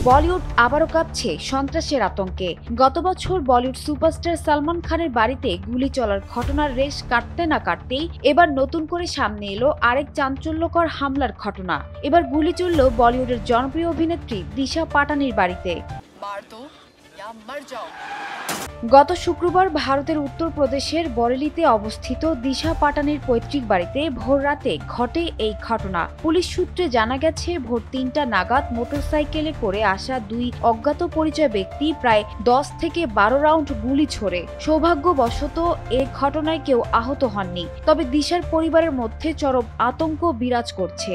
বলিউড আবারও কাঁপছে সন্ত্রাসের আতঙ্কে। গত বছর বলিউড সুপারস্টার সালমান খানের বাড়িতে গুলি চলার ঘটনার রেশ কাটতে না কাটতেই এবার নতুন করে সামনে এলো আরেক চাঞ্চল্যকর হামলার ঘটনা। এবার গুলি চলল বলিউডের জনপ্রিয় অভিনেত্রী দিশা পাটানির বাড়িতে। গত শুক্রবার ভারতের উত্তরপ্রদেশের বরেলিতে অবস্থিত দিশা পাটানির পৈতৃক বাড়িতে ভোররাতে ঘটে এই ঘটনা। পুলিশ সূত্রে জানা গেছে, ভোর ৩টা নাগাদ মোটরসাইকেলে করে আসা দুই অজ্ঞাত পরিচয় ব্যক্তি প্রায় ১০ থেকে ১২ রাউন্ড গুলি ছোড়ে। সৌভাগ্যবশত এ ঘটনায় কেউ আহত হননি, তবে দিশার পরিবারের মধ্যে চরম আতঙ্ক বিরাজ করছে।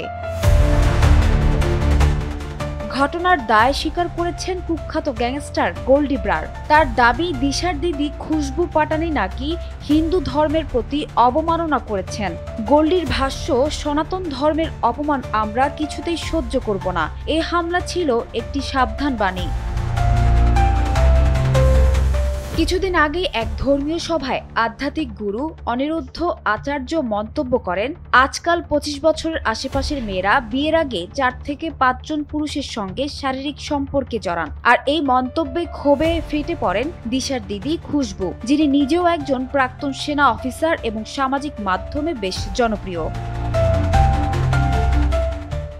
ঘটনার দায় স্বীকার করেছেন কুখ্যাত গ্যাংস্টার গোল্ডি ব্রার। তার দাবি, দিশার দিদি খুশবু পাটানি নাকি হিন্দু ধর্মের প্রতি অবমাননা করেছেন। গোল্ডির ভাষ্য, সনাতন ধর্মের অপমান আমরা কিছুতেই সহ্য করব না। এ হামলা ছিল একটি সাবধান বাণী। কিছুদিন আগে এক ধর্মীয় সভায় আধ্যাত্মিক গুরু অনিরুদ্ধ আচার্য মন্তব্য করেন, আজকাল ২৫ বছরের আশেপাশের মেয়েরা বিয়ের আগে ৪ থেকে ৫ জন পুরুষের সঙ্গে শারীরিক সম্পর্কে জড়ান। আর এই মন্তব্যে ক্ষোভে ফেটে পড়েন দিশার দিদি খুশবু, যিনি নিজেও একজন প্রাক্তন সেনা অফিসার এবং সামাজিক মাধ্যমে বেশ জনপ্রিয়।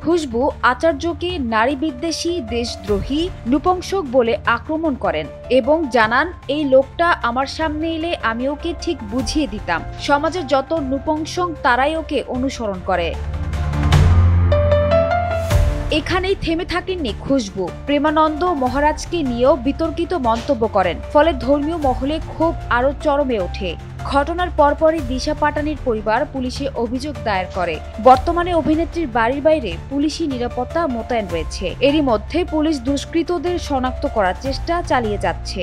খুশবু আচার্যকে নারী বিদ্বেষী, দেশদ্রোহী, নৃশংসক বলে আক্রমণ করেন এবং জানান, এই লোকটা আমার সামনে এলে আমি ওকে ঠিক বুঝিয়ে দিতাম। সমাজের যত নৃশংস তারাই ওকে অনুসরণ করে। এখানেই থেমে থাকেননি খুশবু, প্রেমানন্দ মহারাজকে নিয়েও বিতর্কিত মন্তব্য করেন। ফলে ধর্মীয় মহলে ক্ষোভ আরও চরমে ওঠে। ঘটনার পরপরই দিশা পাটানির পরিবার পুলিশে অভিযোগ দায়ের করে। বর্তমানে অভিনেত্রীর বাড়ির বাইরে পুলিশি নিরাপত্তা মোতায়েন রয়েছে। এরই মধ্যে পুলিশ দুষ্কৃতদের শনাক্ত করার চেষ্টা চালিয়ে যাচ্ছে।